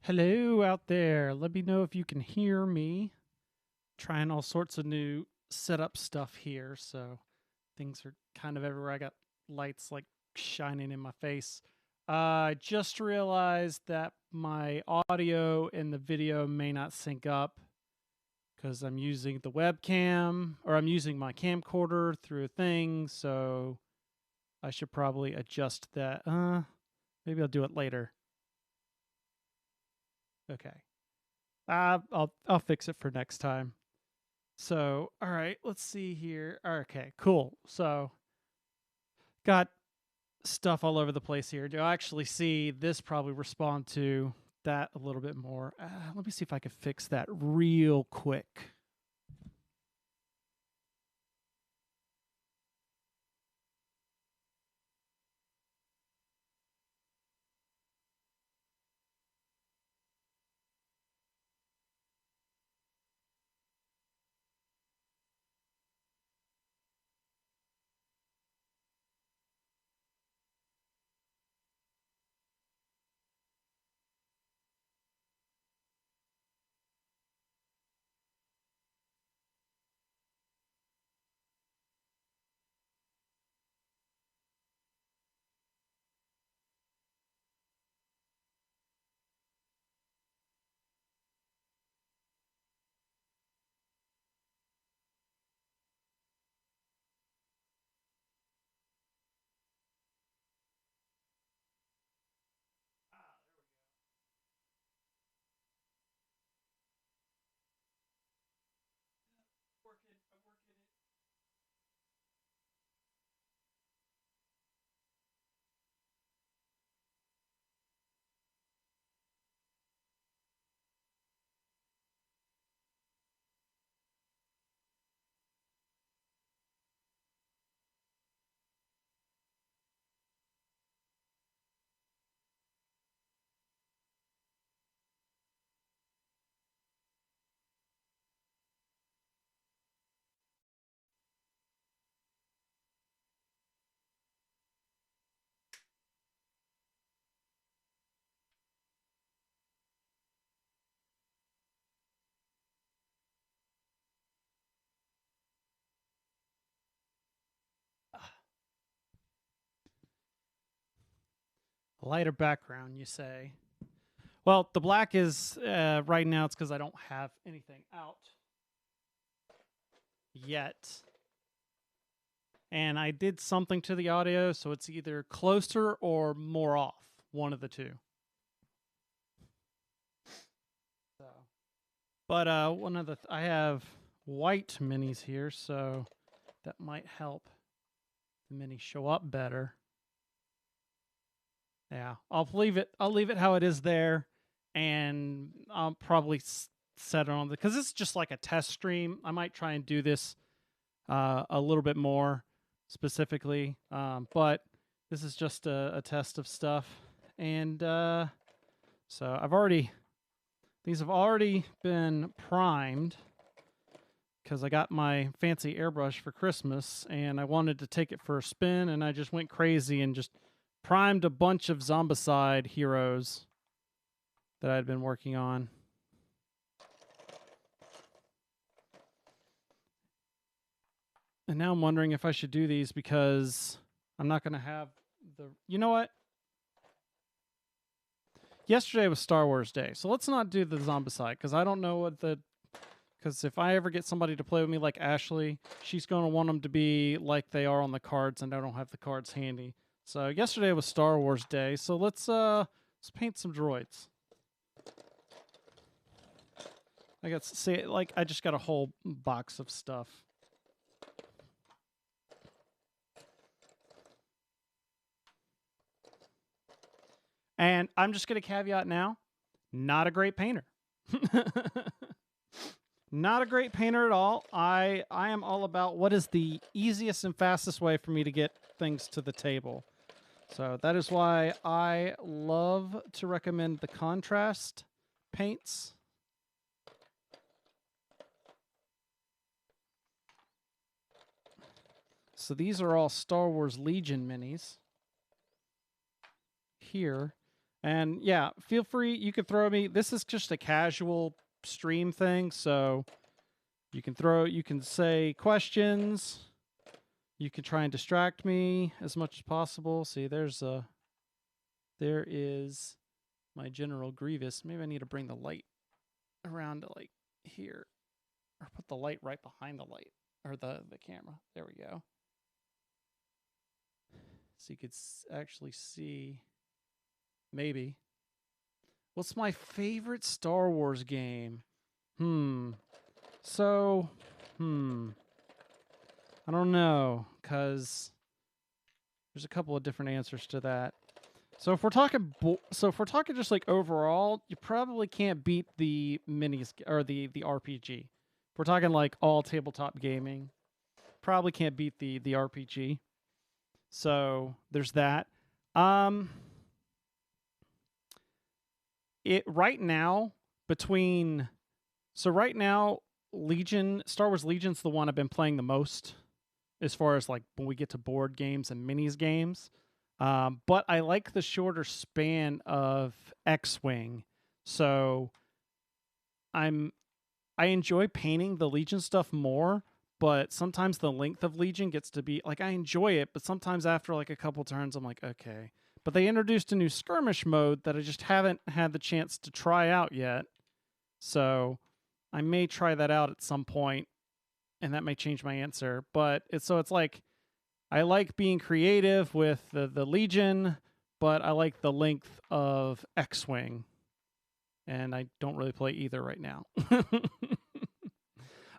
Hello out there. Let me know if you can hear me. Trying all sorts of new setup stuff here, so things are kind of everywhere. I got lights like shining in my face. I just realized that my audio and the video may not sync up because I'm using the webcam or I'm using my camcorder through a thing, so I should probably adjust that. Maybe I'll do it later. Okay. I'll fix it for next time. So, all right, let's see here. Okay, cool. So, got stuff all over the place here. Do I actually see this probably respond to that a little bit more? Let me see if I can fix that real quick. Lighter background, you say? Well, the black is right now. It's because I don't have anything out yet, and I did something to the audio, so it's either closer or more off. One of the two. So, but one of the I have white minis here, so that might help the minis show up better. Yeah, I'll leave it. I'll leave it how it is there, and I'll probably set it on because it's just like a test stream. I might try and do this a little bit more specifically, but this is just a test of stuff, and so these have already been primed because I got my fancy airbrush for Christmas, and I wanted to take it for a spin, and I just went crazy and just primed a bunch of Zombicide heroes that I'd been working on. And now I'm wondering if I should do these because I'm not going to have the... You know what? Yesterday was Star Wars Day, so let's not do the Zombicide because I don't know what the... Because if I ever get somebody to play with me like Ashley, she's going to want them to be like they are on the cards, and I don't have the cards handy. So yesterday was Star Wars Day, so let's paint some droids. I got to say, like, I just got a whole box of stuff. And I'm just going to caveat now, not a great painter. Not a great painter at all. I am all about what is the easiest and fastest way for me to get things to the table. So that is why I love to recommend the contrast paints. So these are all Star Wars Legion minis here. And yeah, feel free. You can throw me. This is just a casual stream thing, so you can say questions. You can try and distract me as much as possible. See, there is my General Grievous. Maybe I need to bring the light around to like here, or put the light right behind the light or the camera. There we go. So you could actually see. Maybe. What's my favorite Star Wars game? So, I don't know, because there's a couple of different answers to that. So if we're talking, just like overall, you probably can't beat the minis or the RPG. If we're talking like all tabletop gaming, probably can't beat the RPG. So there's that. Right now, Star Wars Legion's the one I've been playing the most as far as like when we get to board games and minis games. But I like the shorter span of X-Wing. So I enjoy painting the Legion stuff more, but sometimes the length of Legion gets to be like, I enjoy it, but sometimes after like a couple turns I'm like, okay. But they introduced a new skirmish mode that I just haven't had the chance to try out yet. So I may try that out at some point, and that may change my answer. But it's like I like being creative with the Legion, but I like the length of X-Wing. And I don't really play either right now.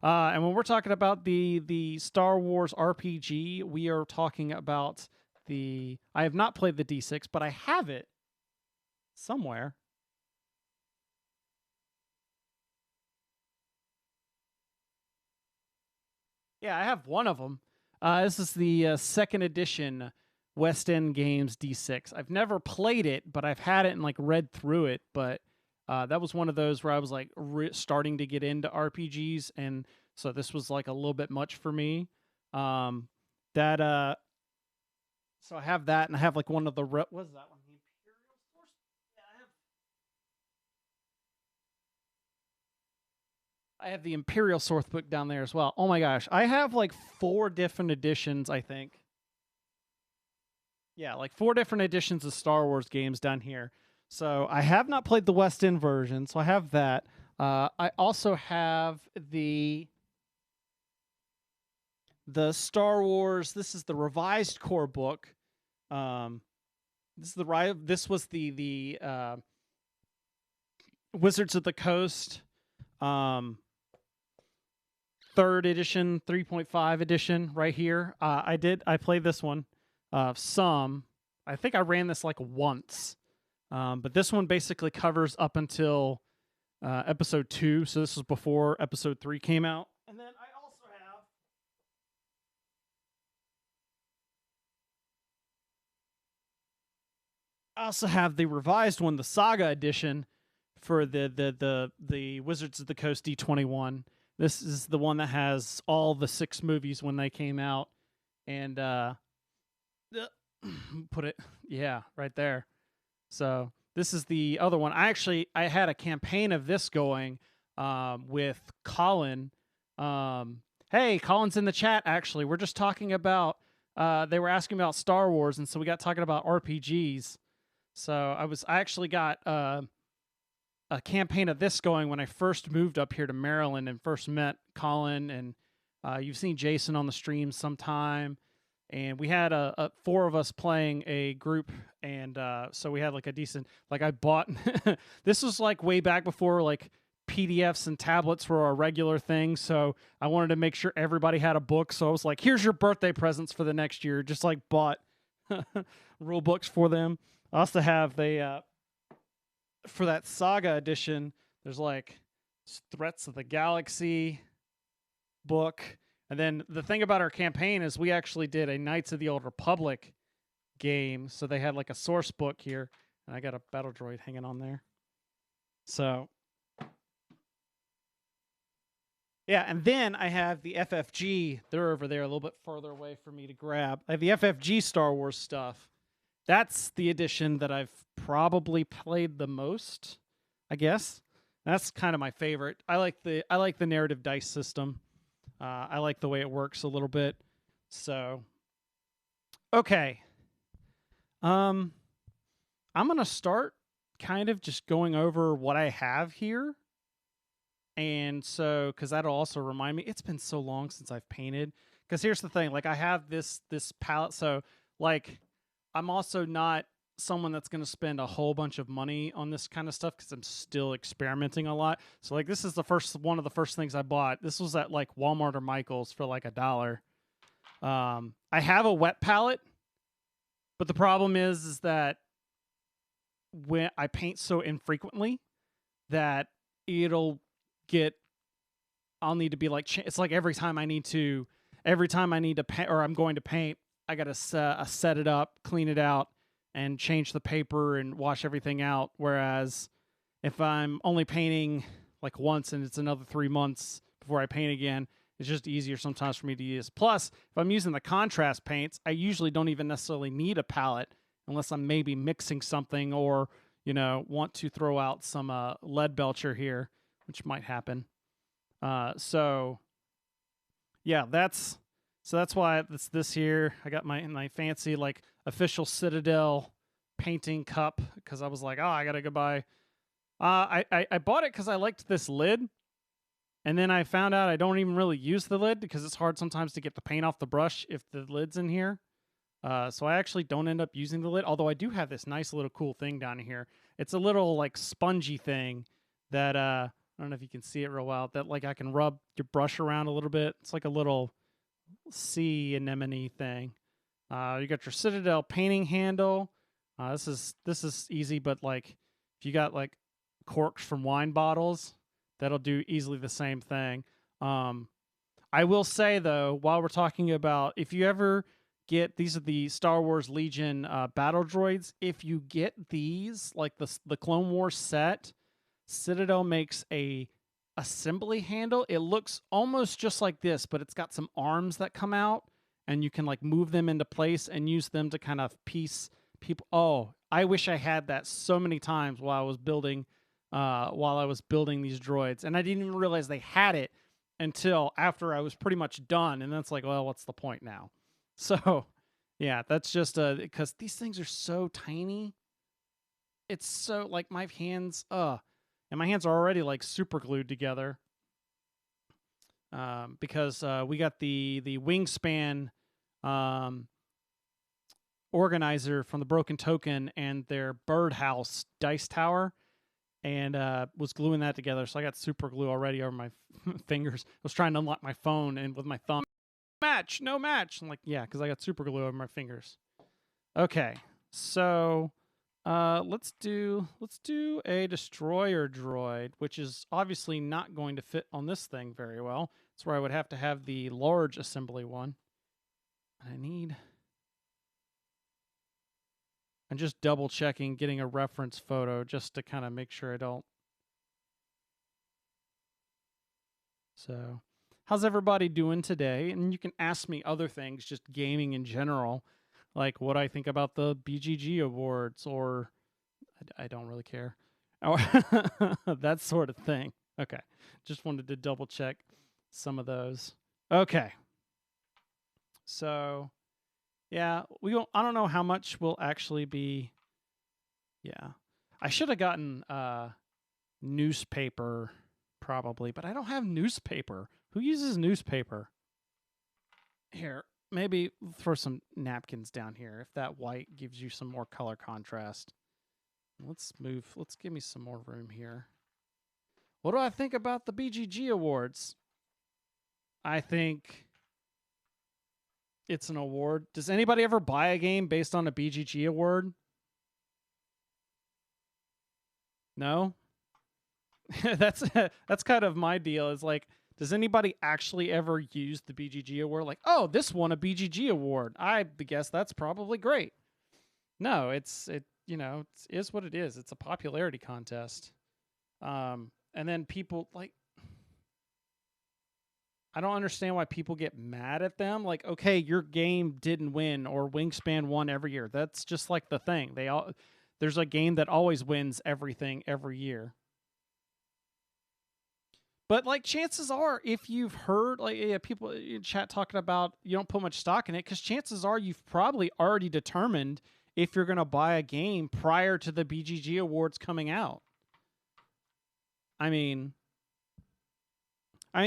And when we're talking about the Star Wars RPG, we are talking about I have not played the D6, but I have it somewhere. Yeah, I have one of them. This is the second edition West End Games D6. I've never played it, but I've had it and like read through it. But that was one of those where I was like starting to get into RPGs, and so this was like a little bit much for me. So I have that, and I have like one of the what is that one? The Imperial Source. Yeah, I have the Imperial Source book down there as well. Oh my gosh, I have like 4 different editions, I think. Yeah, like 4 different editions of Star Wars games down here. So I have not played the West End version, so I have that. I also have the Star Wars. This is the revised core book. This was the Wizards of the Coast 3rd edition, 3.5 edition right here. I played this one some. I think I ran this like once. But this one basically covers up until episode 2, so this was before episode 3 came out. And then I also have the revised one, the Saga edition, for the Wizards of the Coast D21. This is the one that has all the 6 movies when they came out, and put it right there. So this is the other one. I had a campaign of this going with Colin. Hey, Colin's in the chat. Actually, we're just talking about. They were asking about Star Wars, and so we got talking about RPGs. So I actually got a campaign of this going when I first moved up here to Maryland and first met Colin, and you've seen Jason on the stream sometime. And we had 4 of us playing a group, and so we had like a decent, like I bought, this was like way back before like PDFs and tablets were a regular thing, so I wanted to make sure everybody had a book, so I was like, here's your birthday presents for the next year, just like bought rule books for them. I also have for that Saga edition, there's like Threats of the Galaxy book. And then the thing about our campaign is we actually did a Knights of the Old Republic game. So they had like a source book here. And I got a battle droid hanging on there. So, yeah. And then I have the FFG. They're over there a little bit further away for me to grab. I have the FFG Star Wars stuff. that's the edition that I've probably played the most, I guess. That's kind of my favorite. I like the narrative dice system. I like the way it works a little bit. So, okay. I'm gonna start kind of just going over what I have here. And so, because that'll also remind me, it's been so long since I've painted. Because here's the thing, like I have this palette, so like I'm also not someone that's going to spend a whole bunch of money on this kind of stuff because I'm still experimenting a lot. So like this is one of the first things I bought. This was at like Walmart or Michael's for like $1. I have a wet palette, but the problem is that when I paint so infrequently that I'll need to be like, it's like every time I need to paint or I'm going to paint, I got to set it up, clean it out, and change the paper and wash everything out. Whereas if I'm only painting like once and it's another 3 months before I paint again, it's just easier sometimes for me to use. Plus, if I'm using the contrast paints, I usually don't even necessarily need a palette unless I'm maybe mixing something or, want to throw out some lead belcher here, which might happen. So that's why it's this here. I got my fancy like official Citadel painting cup because I was like, I gotta go buy. I bought it because I liked this lid, and then I found out I don't even really use the lid because it's hard sometimes to get the paint off the brush if the lid's in here. So I actually don't end up using the lid, although I do have this nice little cool thing down here. It's a little like spongy thing that I don't know if you can see it real well, that like I can rub your brush around a little bit. It's like a little sea anemone thing. You got your Citadel painting handle. This is easy, but like if you got like corks from wine bottles, that'll do easily the same thing. I will say though, while we're talking about, if you ever these are the Star Wars Legion battle droids. If you get these, like the Clone Wars set, Citadel makes a assembly handle. It looks almost just like this, but it's got some arms that come out, and you can like move them into place and use them to kind of piece people. Oh, I wish I had that so many times while I was building these droids, and I didn't even realize they had it until after I was pretty much done, and then it's like, well, what's the point now? So, yeah, that's just because these things are so tiny. It's so like my hands, and my hands are already like super glued together. Because we got the wingspan organizer from the Broken Token and their birdhouse dice tower, and was gluing that together. So I got super glue already over my fingers. I was trying to unlock my phone and with my thumb. No match. I'm like, yeah, because I got super glue over my fingers. Okay, so let's do a destroyer droid, which is obviously not going to fit on this thing very well. That's where I would have to have the large assembly one. I'm just double checking, getting a reference photo just to kind of make sure I don't. So, how's everybody doing today? And you can ask me other things, just gaming in general, like what I think about the BGG awards, or I don't really care, or that sort of thing. Okay, just wanted to double check some of those. Okay, so yeah, I don't know how much will actually be. Yeah, I should have gotten newspaper probably, but I don't have newspaper. Who uses newspaper? Here, maybe throw some napkins down here if that white gives you some more color contrast. Let's give me some more room here. What do I think about the BGG awards? I think it's an award. Does anybody ever buy a game based on a BGG award? No? That's kind of my deal. Is like, does anybody actually ever use the BGG award? Like, oh, this won a BGG award. I guess that's probably great. No, it is what it is. It's a popularity contest. And then people like, I don't understand why people get mad at them. Like, okay, your game didn't win or Wingspan won every year. That's just like the thing. There's a game that always wins everything every year. But like, chances are, if you've heard like people in chat talking about you don't put much stock in it, because chances are you've probably already determined if you're going to buy a game prior to the BGG awards coming out. I mean,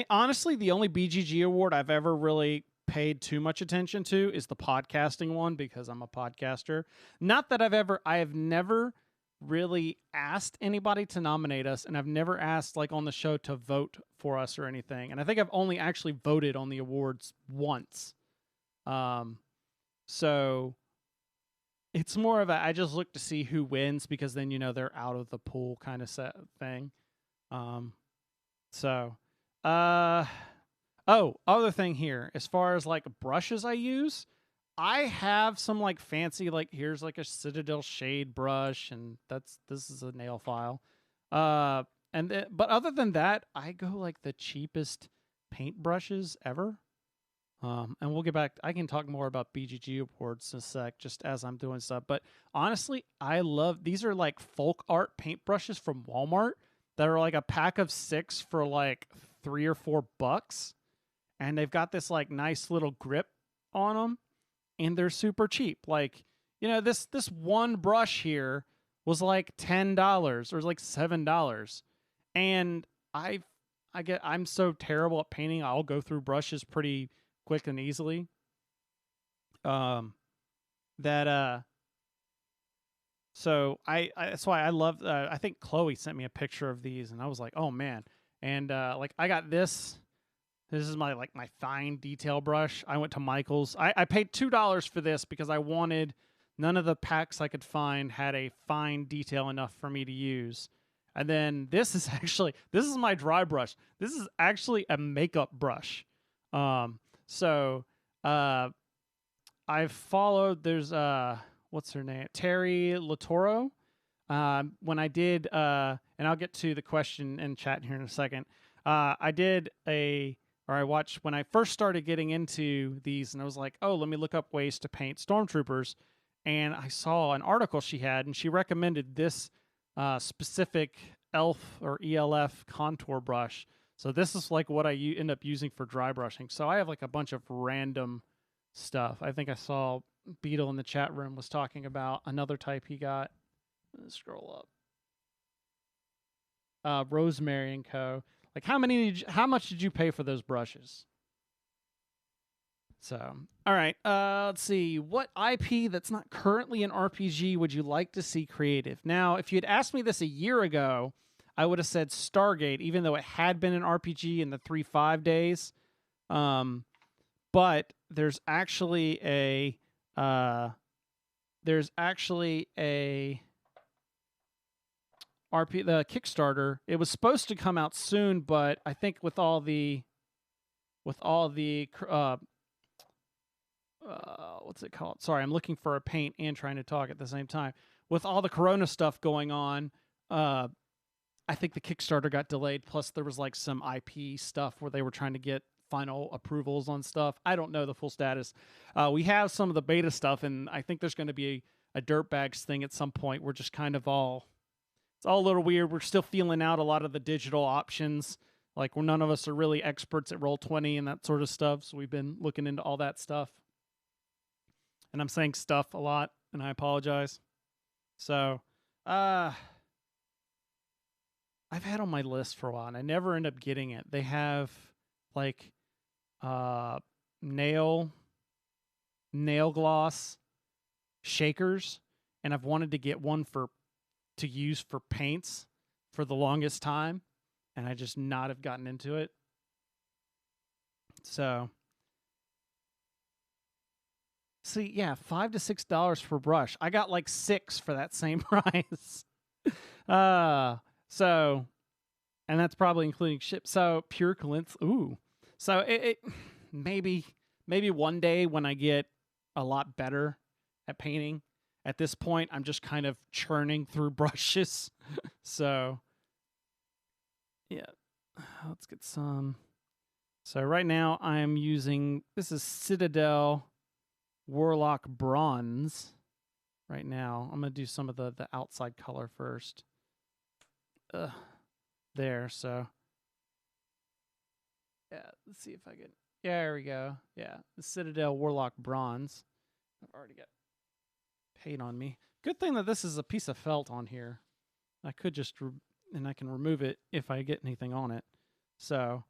honestly, the only BGG award I've ever really paid too much attention to is the podcasting one, because I'm a podcaster. Not that I have never really asked anybody to nominate us, and I've never asked like on the show to vote for us or anything. And I think I've only actually voted on the awards once. So it's more of I just look to see who wins, because then they're out of the pool kind of set thing. Other thing here, as far as like brushes I use, I have some like fancy, like here's like a Citadel shade brush, and this is a nail file. But other than that, I go like the cheapest paint brushes ever. And we'll get back. I can talk more about BGG awards in a sec, just as I'm doing stuff. But honestly, I love these are like folk art paint brushes from Walmart that are like a pack of 6 for like $3 or $4, and they've got this like nice little grip on them, and they're super cheap. Like this one brush here was like $10 or like $7, and I'm so terrible at painting. I'll go through brushes pretty quick and easily. So that's why I love. I think Chloe sent me a picture of these, and I was like, oh man. And like I got this. This is my fine detail brush. I went to Michael's. I paid $2 for this because I wanted, none of the packs I could find had a fine detail enough for me to use. And then this is my dry brush. This is actually a makeup brush. I've followed, there's what's her name? Terry Latoro. When I did and I'll get to the question in chat here in a second. I watched when I first started getting into these, and I was like, oh, let me look up ways to paint stormtroopers. And I saw an article she had, and she recommended this specific ELF or ELF contour brush. So this is like what I end up using for dry brushing. So I have like a bunch of random stuff. I think I saw Beetle in the chat room was talking about another type he got. Let's scroll up. Rosemary and Co. Like how much did you pay for those brushes? So, all right. Let's see. What IP that's not currently an RPG would you like to see creative? Now, if you had asked me this a year ago, I would have said Stargate, even though it had been an RPG in the 3.5 days. But there's actually a the Kickstarter. It was supposed to come out soon, but I think with all the what's it called? Sorry, I'm looking for a paint and trying to talk at the same time. With all the Corona stuff going on, I think the Kickstarter got delayed. Plus, there was like some IP stuff where they were trying to get final approvals on stuff. I don't know the full status. We have some of the beta stuff, and I think there's going to be a Dirtbags thing at some point. We're just kind of it's all a little weird. We're still feeling out a lot of the digital options. Like, none of us are really experts at Roll20 and that sort of stuff, so we've been looking into all that stuff. And I'm saying stuff a lot, and I apologize. So, I've had on my list for a while, and I never end up getting it. They have, like, nail gloss shakers, and I've wanted to get one to use for paints for the longest time, and I just not have gotten into it. So, see, yeah, $5 to $6 per brush. I got like 6 for that same price. So, and that's probably including ship. So pure coincidence. Ooh. So it maybe one day when I get a lot better at painting. At this point, I'm just kind of churning through brushes. So, yeah. Let's get some. So right now I'm using, this is Citadel Warlock Bronze. Right now, I'm going to do some of the outside color first. There, so. Yeah, let's see if I can. Yeah, there we go. Yeah, the Citadel Warlock Bronze. I've already got paint on me. Good thing that this is a piece of felt on here. I could just, and I can remove it if I get anything on it. So,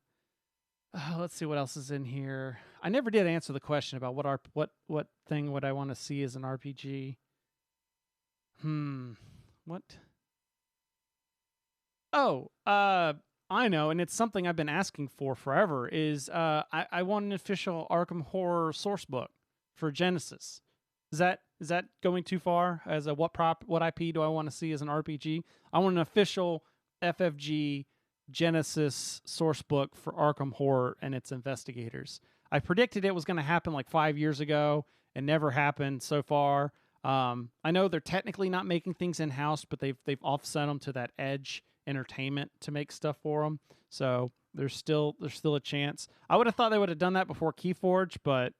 let's see what else is in here. I never did answer the question about what thing would I want to see as an RPG. What? Oh, I know, and it's something I've been asking for forever. Is I want an official Arkham Horror source book for Genesis. Is that going too far? As a what IP do I want to see as an RPG? I want an official FFG Genesis source book for Arkham Horror and its investigators. I predicted it was going to happen like 5 years ago, and never happened so far. I know they're technically not making things in house, but they've offset them to that Edge Entertainment to make stuff for them. So there's still a chance. I would have thought they would have done that before Keyforge, but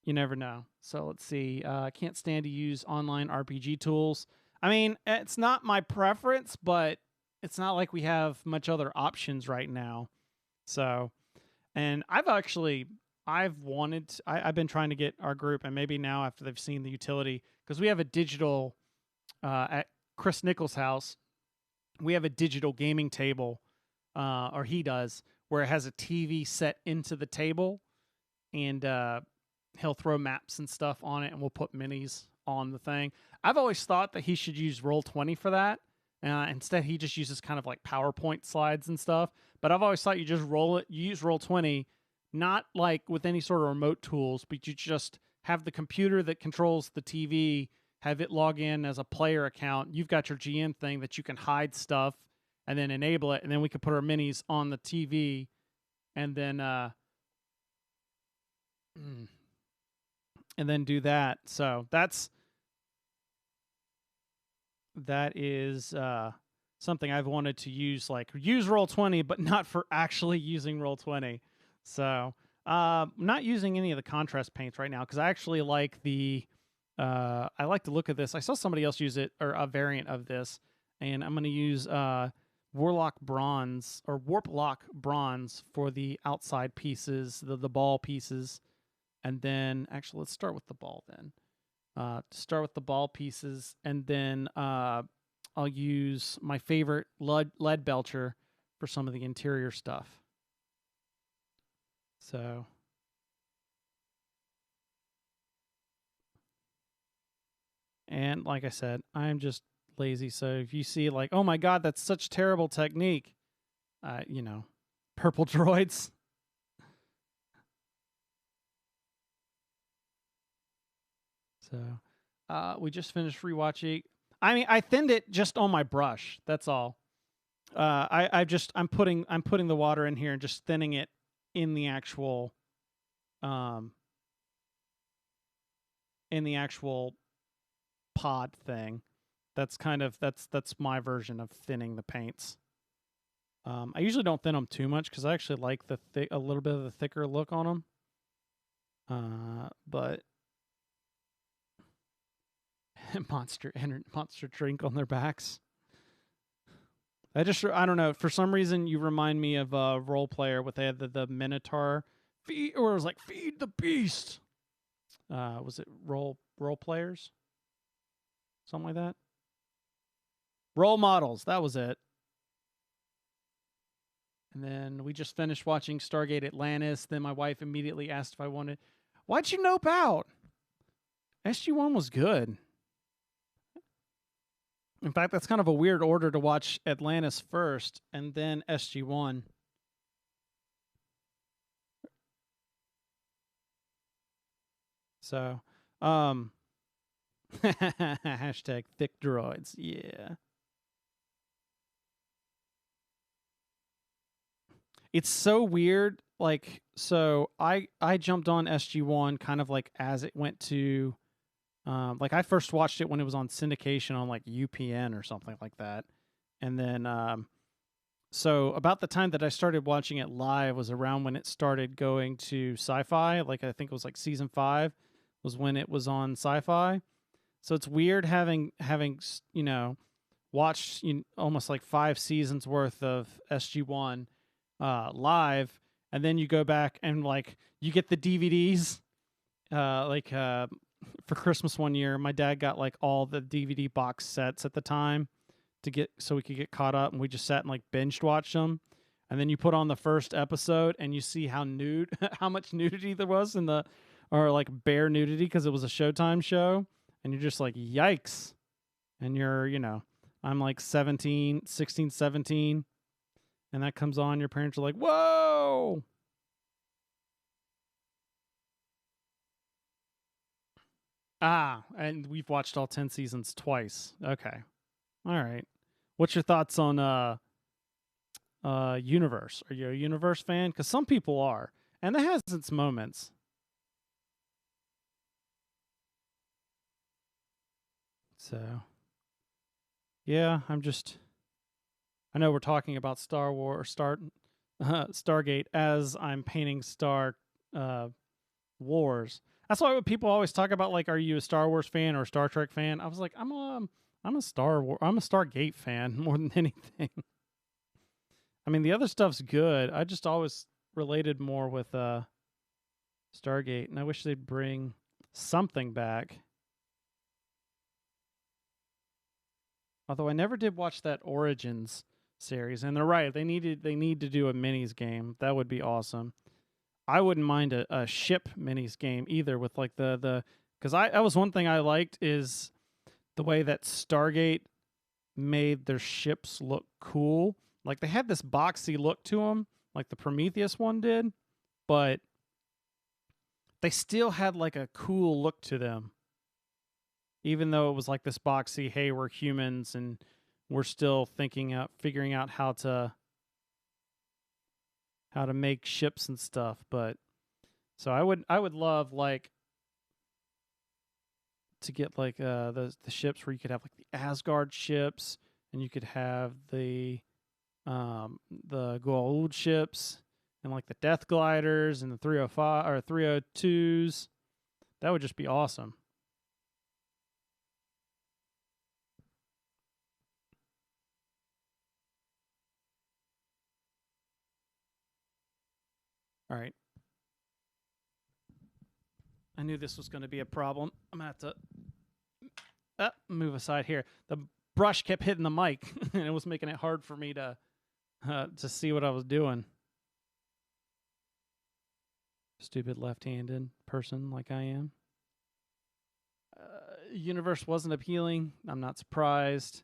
you never know. So let's see. I can't stand to use online RPG tools. I mean, it's not my preference, but it's not like we have much other options right now. So, and I've been trying to get our group, and maybe now after they've seen the utility, because we have a digital at Chris Nichols' house, we have a digital gaming table, or he does, where it has a TV set into the table, and he'll throw maps and stuff on it, and we'll put minis on the thing. I've always thought that he should use Roll20 for that. Instead, he just uses kind of like PowerPoint slides and stuff. But I've always thought you just use Roll20, not like with any sort of remote tools, but you just have the computer that controls the TV, have it log in as a player account. You've got your GM thing that you can hide stuff and then enable it. And then we can put our minis on the TV and then do that. So that is something I've wanted to use, like use Roll20, but not for actually using Roll20. So not using any of the contrast paints right now because I actually like I like the look of this. I saw somebody else use it, or a variant of this, and I'm going to use Warlock Bronze or Warlock Bronze for the outside pieces, the ball pieces. And then, actually, let's start with the ball then. Start with the ball pieces, and then I'll use my favorite lead belcher for some of the interior stuff. So, and like I said, I'm just lazy. So if you see like, oh my God, that's such terrible technique, purple droids. So we just finished rewatching. I mean, I thinned it just on my brush. That's all. I'm putting the water in here and just thinning it in the actual pod thing. That's my version of thinning the paints. I usually don't thin them too much because I actually like a little bit of the thicker look on them. But monster drink on their backs. I don't know. For some reason, you remind me of a role player with the Minotaur feed, or it was like feed the beast. Was it role players? Something like that. Role models. That was it. And then we just finished watching Stargate Atlantis. Then my wife immediately asked if I wanted. Why'd you nope out? SG-1 was good. In fact, that's kind of a weird order to watch Atlantis first and then SG-1. So, hashtag thick droids. Yeah. It's so weird. Like, so I jumped on SG-1 kind of like as it went to, like I first watched it when it was on syndication on like UPN or something like that. And then, So about the time that I started watching it live was around when it started going to Sci-Fi. Like I think it was like season 5 was when it was on Sci-Fi. So it's weird having watched almost like 5 seasons worth of SG1 live, and then you go back and like you get the DVDs. For Christmas one year, my dad got like all the DVD box sets at the time so we could get caught up, and we just sat and like binged watched them. And then you put on the first episode and you see how how much nudity there was or like bare nudity because it was a Showtime show, and you're just like, yikes. And I'm like 16, 17, and that comes on, your parents are like, whoa. And we've watched all 10 seasons twice. Okay. All right. What's your thoughts on Universe? Are you a Universe fan? Because some people are, and that has its moments. So, yeah, I know we're talking about Stargate as I'm painting Star Wars. That's why people always talk about, like, are you a Star Wars fan or a Star Trek fan? I was like, I'm a Stargate fan more than anything. I mean, the other stuff's good. I just always related more with Stargate, and I wish they'd bring something back. Although I never did watch that Origins series, and they're right. They need to do a minis game. That would be awesome. I wouldn't mind a ship minis game either, with like the because that was one thing I liked is the way that Stargate made their ships look cool. Like they had this boxy look to them, like the Prometheus one did, but they still had like a cool look to them. Even though it was like this boxy, hey, we're humans and we're still figuring out how to make ships and stuff. But so I would love like to get like the ships where you could have like the Asgard ships, and you could have the Goa'uld ships, and like the Death Gliders and the 305 or 302s. That would just be awesome. All right. I knew this was going to be a problem. I'm going to have to move aside here. The brush kept hitting the mic, and it was making it hard for me to see what I was doing. Stupid left-handed person like I am. Universe wasn't appealing. I'm not surprised.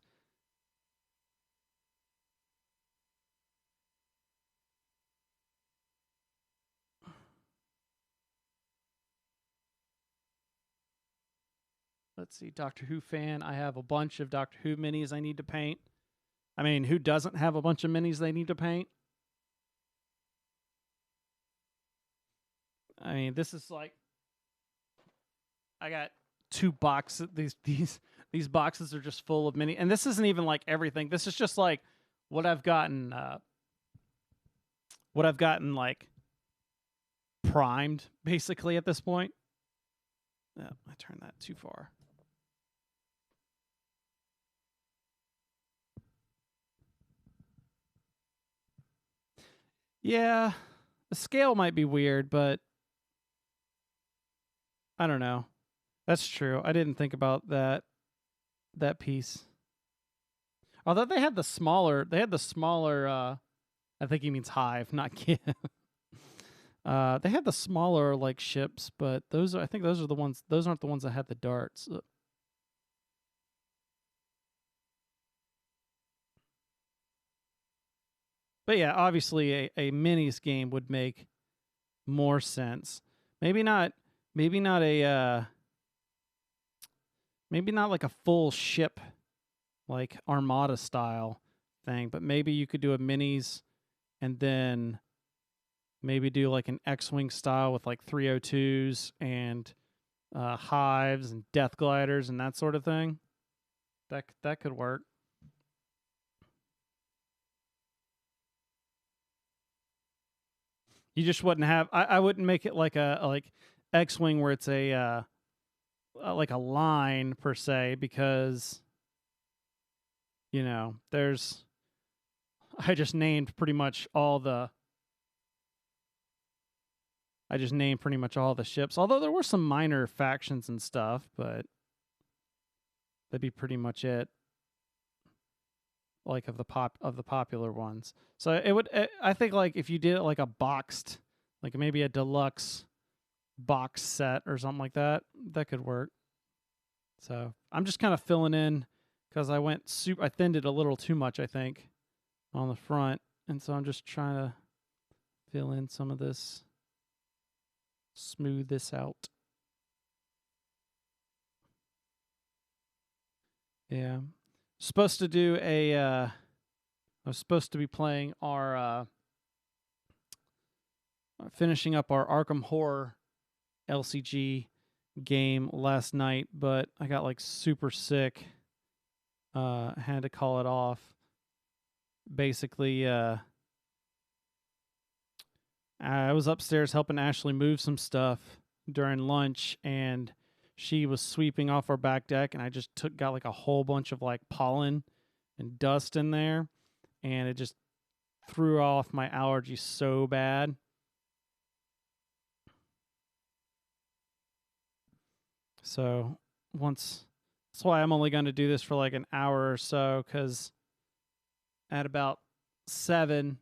Let's see, Doctor Who fan. I have a bunch of Doctor Who minis I need to paint. I mean, who doesn't have a bunch of minis they need to paint? I mean, this is like, I got 2 boxes. These boxes are just full of mini, and this isn't even like everything. This is just like what I've gotten like primed basically at this point. Oh, I turned that too far. Yeah, the scale might be weird, but I don't know. That's true. I didn't think about that piece. Although they had the smaller I think he means hive, not kid. They had the smaller like ships, but I think those aren't the ones that had the darts. But yeah, obviously a minis game would make more sense. Maybe not like a full ship like Armada style thing, but maybe you could do a minis and then maybe do like an X-Wing style with like 302s and hives and death gliders and that sort of thing. That could work. You just wouldn't have. I wouldn't make it like a like X-wing where it's a like a line per se, because there's. I just named pretty much all the. I just named pretty much all the ships. Although there were some minor factions and stuff, but that'd be pretty much it. Like of the popular ones. So it would. I think like if you did it like a boxed, like maybe a deluxe box set or something like that, that could work. So I'm just kind of filling in because I thinned it a little too much, I think, on the front, and so I'm just trying to fill in some of this, smooth this out. Yeah, supposed to do a. I was supposed to be playing our finishing up our Arkham Horror LCG game last night, but I got like super sick. Had to call it off. Basically, I was upstairs helping Ashley move some stuff during lunch, and she was sweeping off our back deck, and I just got like a whole bunch of like pollen and dust in there, and it just threw off my allergies so bad. So that's why I'm only going to do this for like an hour or so, because at about 7,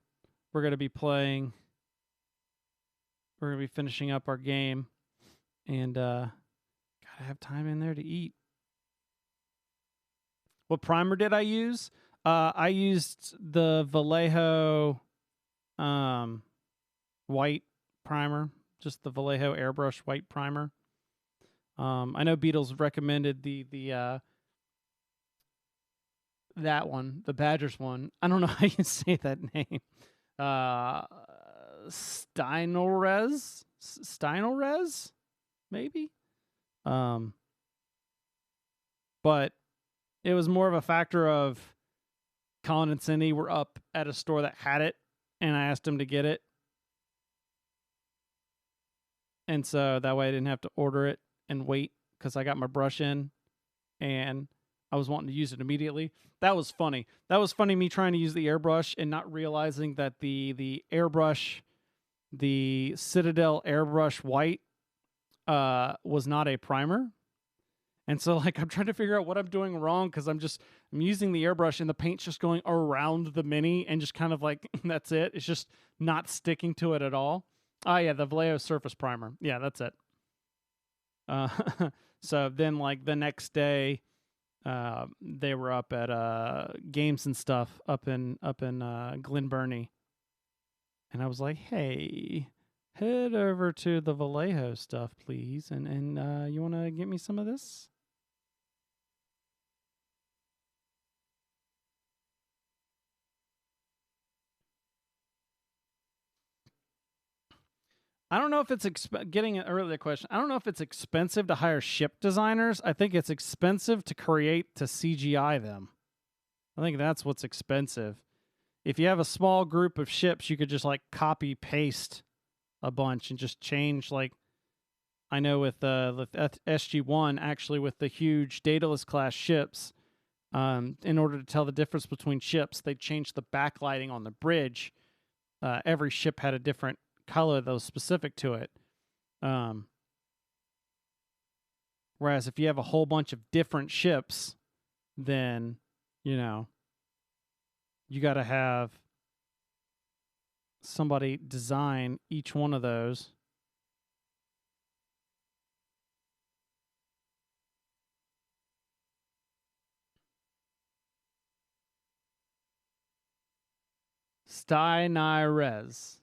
we're going to be playing. We're going to be finishing up our game, and gotta have time in there to eat. What primer did I use? I used the Vallejo white primer, just the Vallejo airbrush white primer. I know Beatles recommended the that one, the Badgers one. I don't know how you say that name. Steinolrez, maybe. But it was more of a factor of Colin and Cindy were up at a store that had it, and I asked them to get it, and so that way I didn't have to order it and wait, because I got my brush in, and I was wanting to use it immediately. That was funny. That was funny, me trying to use the airbrush and not realizing that the airbrush, the Citadel airbrush white, was not a primer. And so like I'm trying to figure out what I'm doing wrong, because I'm using the airbrush and the paint's just going around the mini and just kind of like that's it. It's just not sticking to it at all. Oh yeah, the Vallejo surface primer. Yeah, that's it. So then like the next day, they were up at games and stuff up in Glen Burnie, and I was like, hey, head over to the Vallejo stuff, please, and you want to get me some of this? I don't know if it's getting an earlier question. I don't know if it's expensive to hire ship designers. I think it's expensive to CGI them. I think that's what's expensive. If you have a small group of ships, you could just like copy paste a bunch and just change. Like I know with SG-1, actually with the huge Daedalus class ships, in order to tell the difference between ships, they changed the backlighting on the bridge. Every ship had a different color that was specific to it. Whereas if you have a whole bunch of different ships, then, you got to have somebody design each one of those. Steinirez.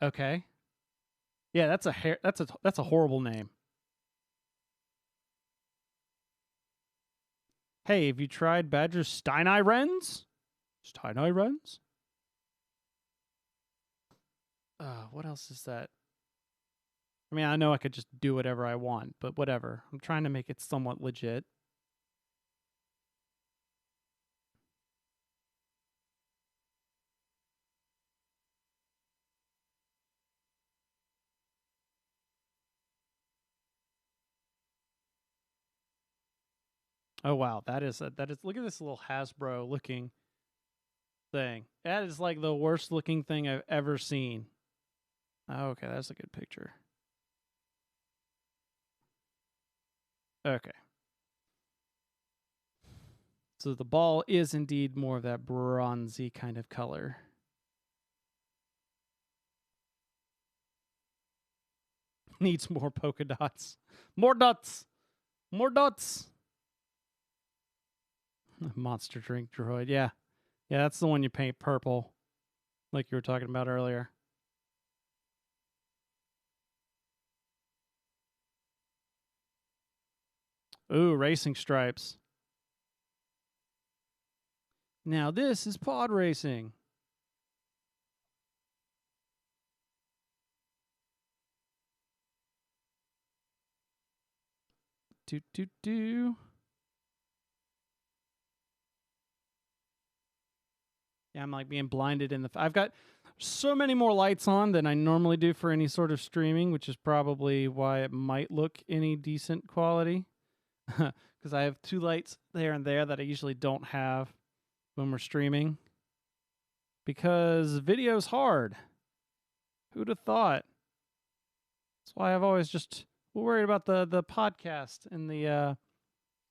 Okay. Yeah, that's a horrible name. Hey, have you tried Badger's Steinirens? Steinirens? What else is that? I mean, I know I could just do whatever I want, but whatever. I'm trying to make it somewhat legit. Oh wow, that is look at this little Hasbro looking thing. That is like the worst looking thing I've ever seen. Oh, okay, that's a good picture. Okay. So the ball is indeed more of that bronzy kind of color. Needs more polka dots. More dots. More dots. Monster drink droid. Yeah. Yeah, that's the one you paint purple, like you were talking about earlier. Ooh, racing stripes. Now this is pod racing. Do. Yeah, I'm like being blinded in the. I've got so many more lights on than I normally do for any sort of streaming, which is probably why it might look any decent quality. Because I have 2 lights there and there that I usually don't have when we're streaming. Because video's hard. Who'd have thought? That's why I've always just worried about the podcast and the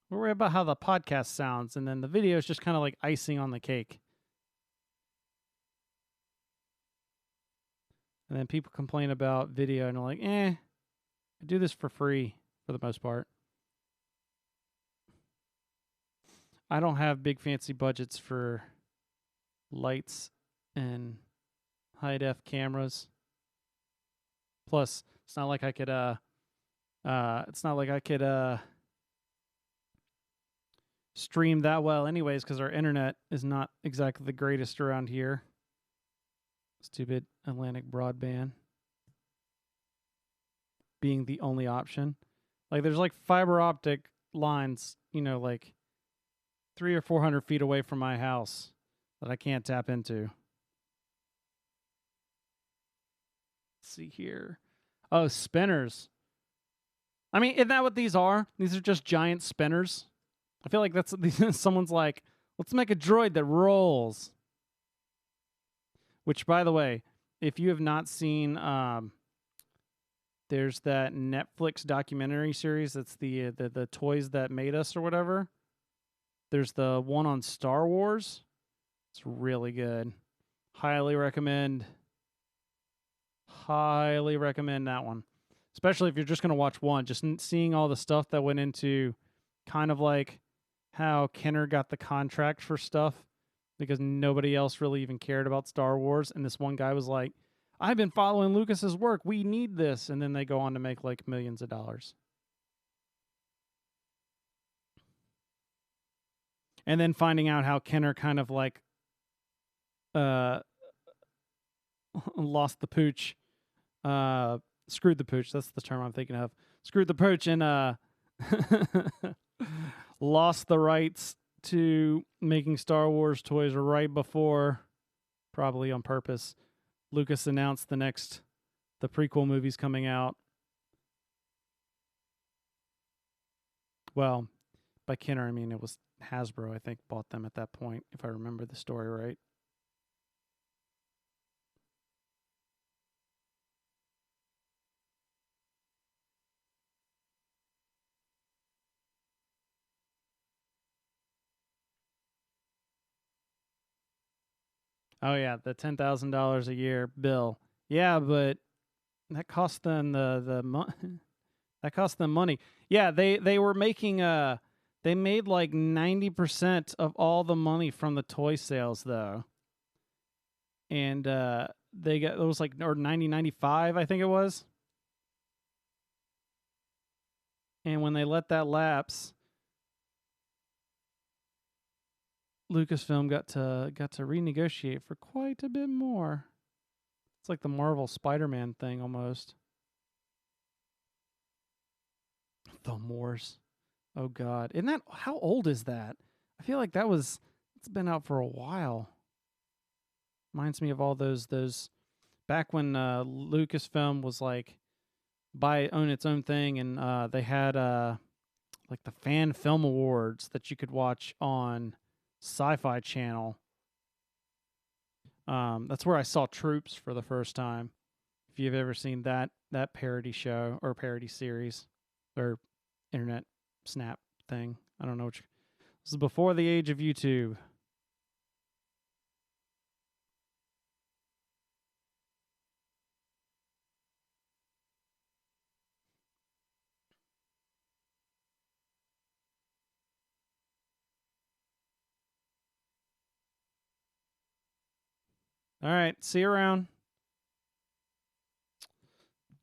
we're worried about how the podcast sounds, and then the video is just kind of like icing on the cake. And then people complain about video and are like, I do this for free for the most part. I don't have big fancy budgets for lights and high def cameras. Plus, it's not like I could stream that well anyways, because our internet is not exactly the greatest around here. Stupid Atlantic broadband being the only option. Like there's like fiber optic lines, like 300 or 400 feet away from my house that I can't tap into. Let's see here. Oh, spinners. I mean, isn't that what these are? These are just giant spinners. I feel like that's someone's like, let's make a droid that rolls. Which, by the way, if you have not seen, there's that Netflix documentary series that's the Toys That Made Us or whatever. There's the one on Star Wars. It's really good. Highly recommend that one. Especially if you're just going to watch one. Just seeing all the stuff that went into kind of like how Kenner got the contract for stuff because nobody else really even cared about Star Wars. And this one guy was like, I've been following Lucas's work. We need this. And then they go on to make like millions of dollars. And then finding out how Kenner kind of like lost the pooch, screwed the pooch. That's the term I'm thinking of. Screwed the pooch and lost the rights to making Star Wars toys right before, probably on purpose, Lucas announced the prequel movies coming out. Well, by Kenner, I mean it was Hasbro, I think, bought them at that point, if I remember the story right. Oh yeah, the $10,000 a year bill. Yeah, but that cost them that cost them money. Yeah, they were making they made like 90% of all the money from the toy sales though. And they got, it was like, or 95, I think it was. And when they let that lapse, Lucasfilm got to renegotiate for quite a bit more. It's like the Marvel Spider-Man thing almost. Thumb Wars. Oh God. Isn't that, how old is that? I feel like it's been out for a while. Reminds me of all those back when Lucasfilm was like own its own thing, and they had like the Fan Film Awards that you could watch on Sci-Fi Channel. That's where I saw Troops for the first time. If you've ever seen that parody show or parody series or internet snap thing, I don't know which. This is before the age of YouTube. All right, see you around.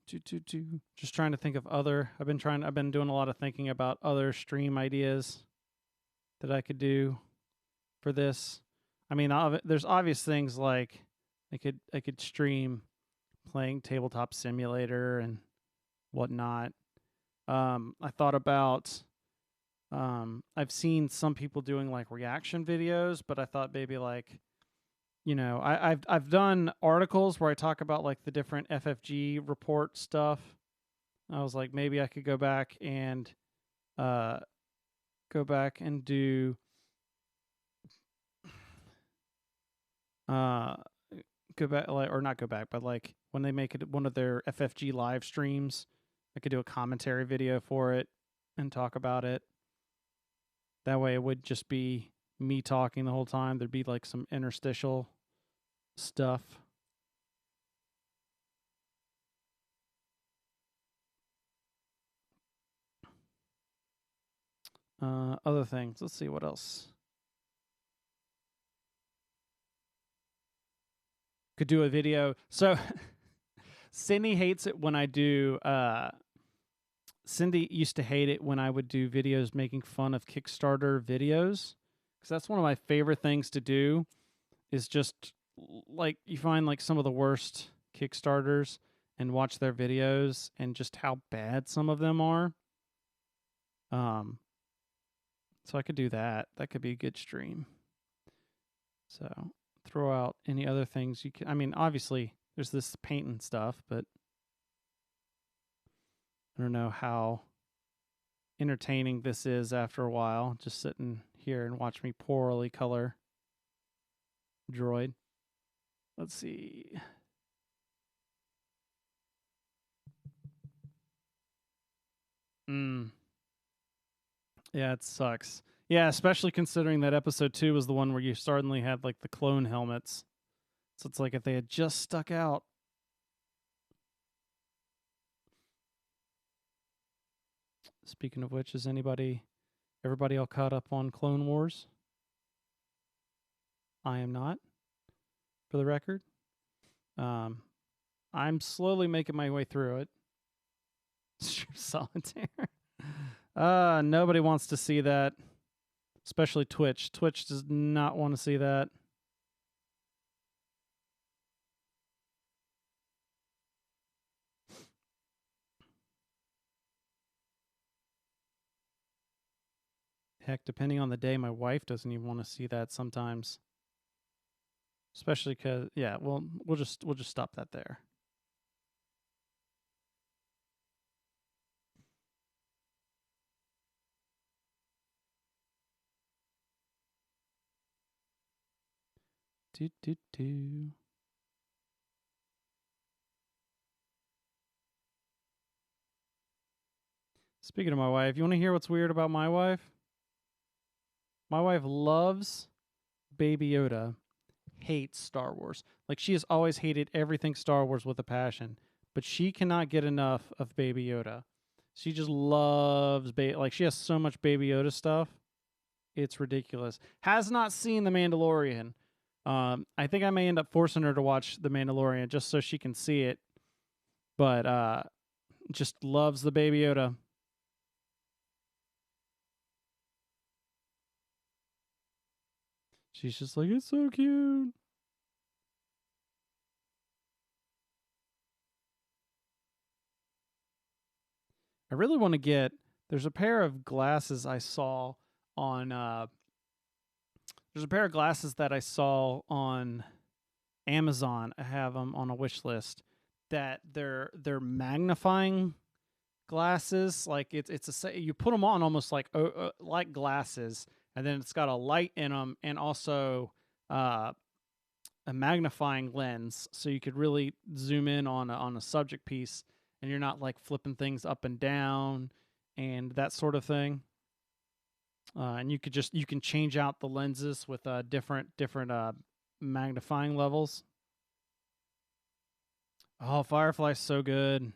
Just trying to think of other. I've been doing a lot of thinking about other stream ideas that I could do for this. I mean, there's obvious things like I could stream playing Tabletop Simulator and whatnot. I thought about. I've seen some people doing like reaction videos, but I thought maybe like, you know, I've done articles where I talk about like the different FFG report stuff. I was like, maybe I could go back and do go back, like, or not go back, but like when they make it one of their FFG live streams, I could do a commentary video for it and talk about it. That way it would just be me talking the whole time. There'd be like some interstitial stuff. Other things. Let's see what else. Could do a video. So Cindy hates it when I do Cindy used to hate it when I would do videos making fun of Kickstarter videos, because that's one of my favorite things to do, is just like you find like some of the worst Kickstarters and watch their videos and just how bad some of them are. So I could do that. That could be a good stream. So throw out any other things you can. I mean, obviously there's this painting stuff, but I don't know how entertaining this is after a while, just sitting here and watch me poorly color Droid. Let's see. Yeah, it sucks. Yeah, especially considering that episode 2 was the one where you suddenly had like the clone helmets. So it's like if they had just stuck out. Speaking of which, is everybody all caught up on Clone Wars? I am not, for the record. I'm slowly making my way through it. Solitaire. Nobody wants to see that, especially Twitch. Twitch does not want to see that. Heck, depending on the day, my wife doesn't even want to see that sometimes. Especially because, yeah, well, we'll just stop that there. Speaking of my wife, you want to hear what's weird about my wife? My wife loves Baby Yoda, hates Star Wars. Like, she has always hated everything Star Wars with a passion, but she cannot get enough of Baby Yoda. She just loves like she has so much Baby Yoda stuff. It's ridiculous. Has not seen The Mandalorian. I think I may end up forcing her to watch The Mandalorian just so she can see it. But just loves the Baby Yoda. She's just like, it's so cute. I really want to get, there's a pair of glasses I saw on, there's a pair of glasses that I saw on Amazon. I have them on a wish list, that they're magnifying glasses. Like you put them on almost like glasses, and then it's got a light in them, and also a magnifying lens, so you could really zoom in on a subject piece, and you're not like flipping things up and down and that sort of thing. And you can change out the lenses with different magnifying levels. Oh, Firefly's so good.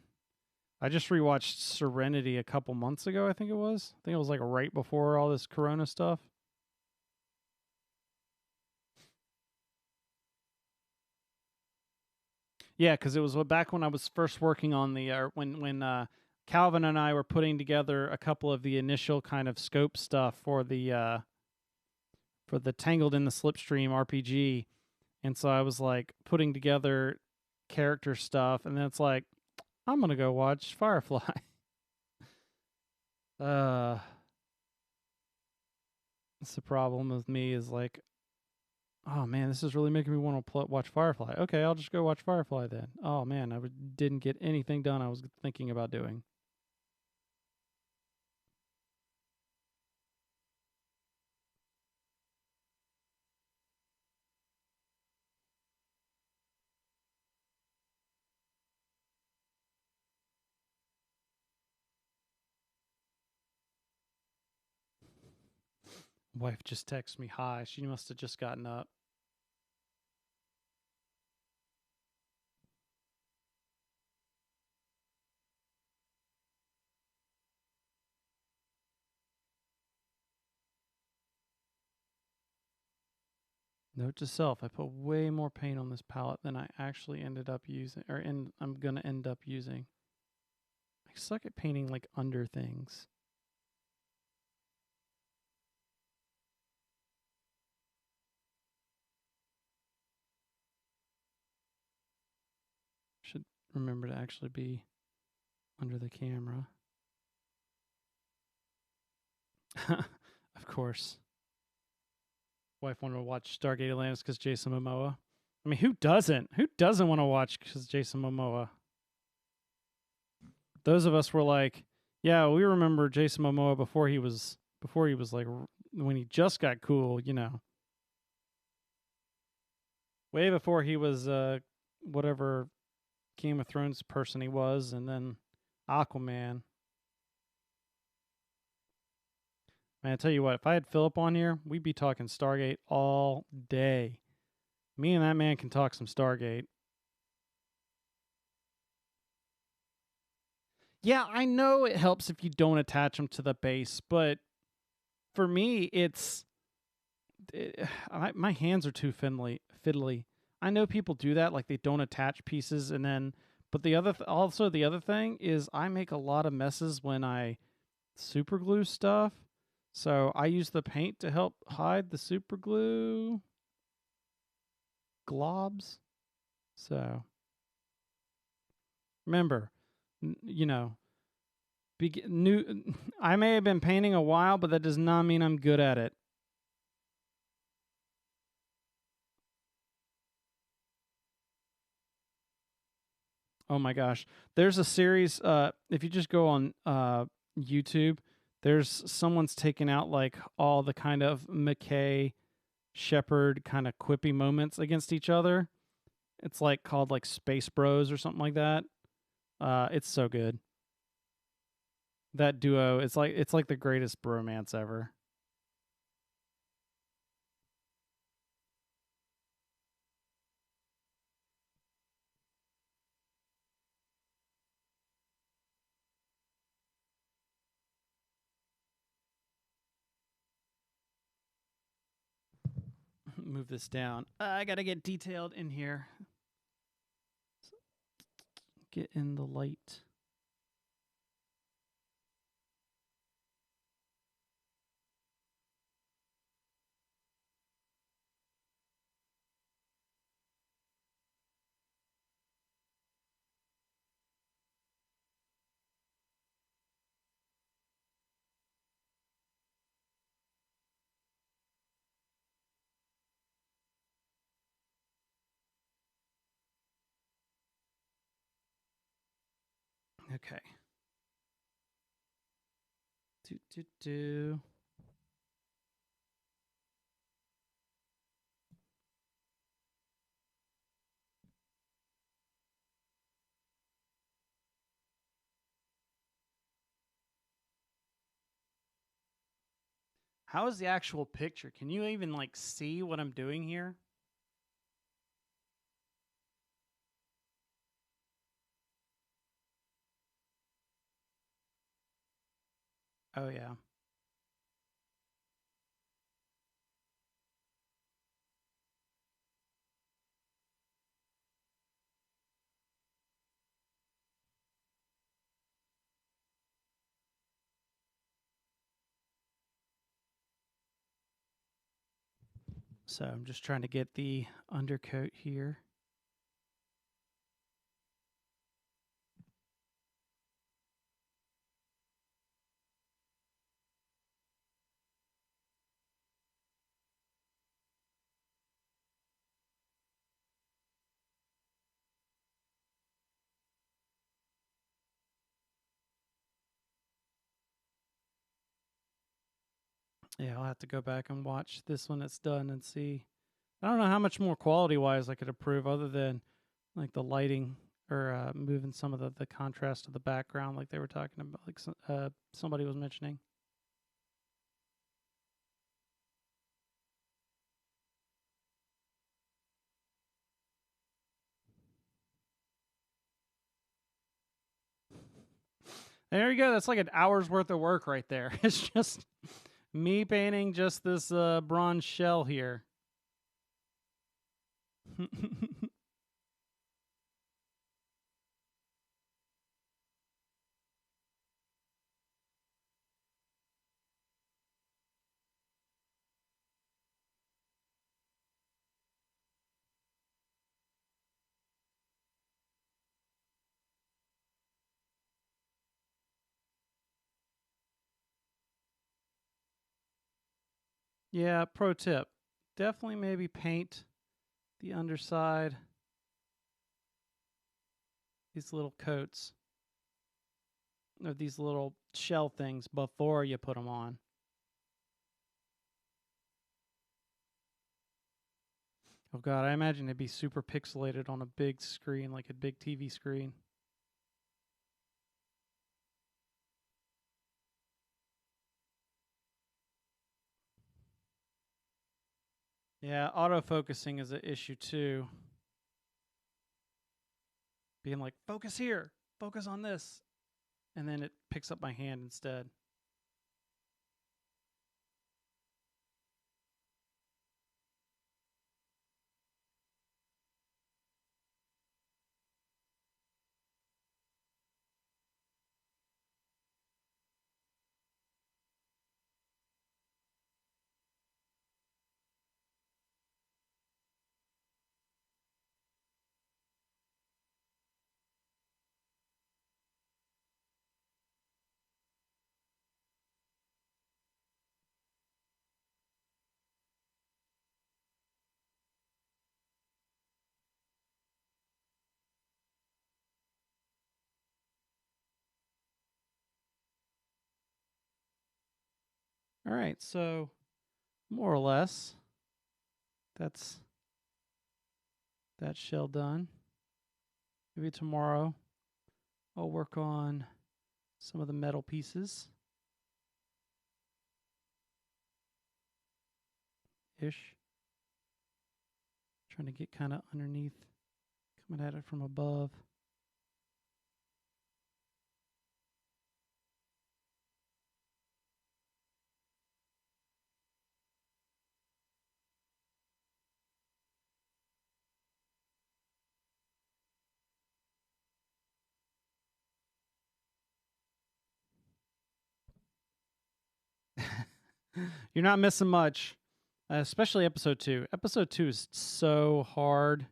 I just rewatched Serenity a couple months ago, I think it was. I think it was like right before all this Corona stuff. Yeah, because it was back when I was first working on the when Calvin and I were putting together a couple of the initial kind of scope stuff for the Tangled in the Slipstream RPG, and so I was like putting together character stuff, and then it's like, I'm gonna go watch Firefly. That's the problem with me is like, oh man, this is really making me want to watch Firefly. Okay, I'll just go watch Firefly then. Oh man, didn't get anything done I was thinking about doing. Wife just texted me hi. She must have just gotten up. Note to self, I put way more paint on this palette than I actually ended up using, I'm going to end up using. I suck at painting like under things. Should remember to actually be under the camera. Of course. Wife wanted to watch Stargate Atlantis because Jason Momoa. I mean, who doesn't? Who doesn't want to watch because Jason Momoa? Those of us were like, yeah, we remember Jason Momoa before he was like when he just got cool, you know. Way before he was whatever Game of Thrones person he was, and then Aquaman. Man, I tell you what, if I had Philip on here, we'd be talking Stargate all day. Me and that man can talk some Stargate. Yeah, I know it helps if you don't attach them to the base, but for me, my hands are too fiddly. I know people do that, like they don't attach pieces, and then. But the other thing is, I make a lot of messes when I super glue stuff. So I use the paint to help hide the super glue globs. So remember, you know, I may have been painting a while, but that does not mean I'm good at it. Oh my gosh. There's a series, if you just go on YouTube, there's someone's taken out like all the kind of McKay Shepard kind of quippy moments against each other. It's like called like Space Bros or something like that. It's so good. That duo, it's like the greatest bromance ever. Move this down. I gotta get detailed in here. Get in the light. Okay. Do. How is the actual picture? Can you even like see what I'm doing here? Oh yeah. So I'm just trying to get the undercoat here. Yeah, I'll have to go back and watch this when it's done and see. I don't know how much more quality wise I could improve other than like the lighting or moving some of the contrast of the background like they were talking about, like somebody was mentioning. There you go. That's like an hour's worth of work right there. It's just me painting just this bronze shell here. Yeah, pro tip. Definitely maybe paint the underside, these little coats, or these little shell things before you put them on. Oh god, I imagine it'd be super pixelated on a big screen, like a big TV screen. Yeah, autofocusing is an issue too. Being like, focus here, focus on this, and then it picks up my hand instead. All right, so more or less, that's that shell done. Maybe tomorrow I'll work on some of the metal pieces. Ish. Trying to get kind of underneath, coming at it from above. You're not missing much, especially episode 2. Episode 2 is so hard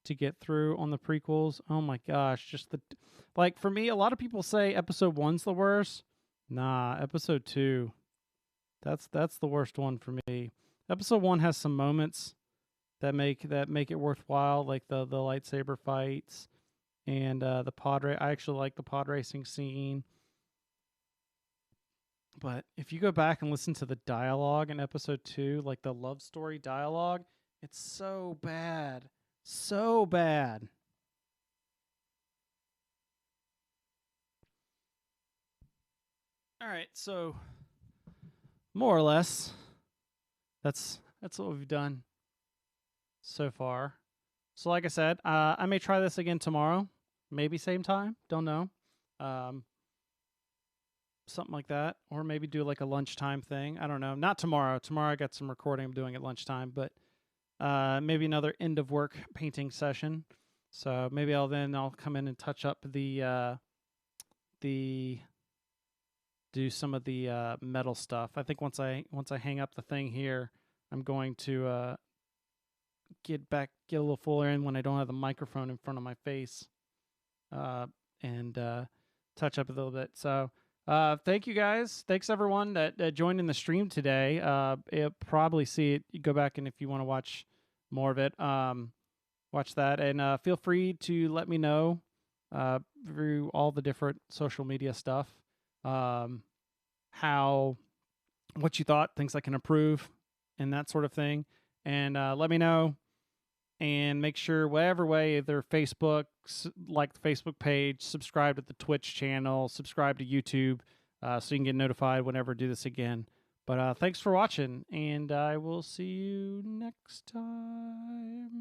to get through on the prequels. Oh my gosh, just the like for me a lot of people say episode 1's the worst. Nah, episode 2. That's the worst one for me. Episode 1 has some moments that make it worthwhile, like the lightsaber fights and the I actually like the pod racing scene. But if you go back and listen to the dialogue in episode 2, like the love story dialogue, it's so bad. So bad. All right, so more or less, that's what we've done so far. So like I said, I may try this again tomorrow, maybe same time, don't know, something like that, or maybe do like a lunchtime thing. I don't know. Not tomorrow. Tomorrow I got some recording I'm doing at lunchtime, but maybe another end of work painting session. So maybe I'll come in and touch up the do some of the metal stuff. I think once I hang up the thing here, I'm going to get a little fuller in when I don't have the microphone in front of my face, and touch up a little bit. So thank you guys. Thanks everyone that joined in the stream today. You'll probably see it. You go back, and if you want to watch more of it, watch that, and feel free to let me know through all the different social media stuff what you thought, things I can improve, and that sort of thing. And let me know, and make sure whatever way, either Facebook, like the Facebook page, subscribe to the Twitch channel, subscribe to YouTube, so you can get notified whenever I do this again. But thanks for watching, and I will see you next time.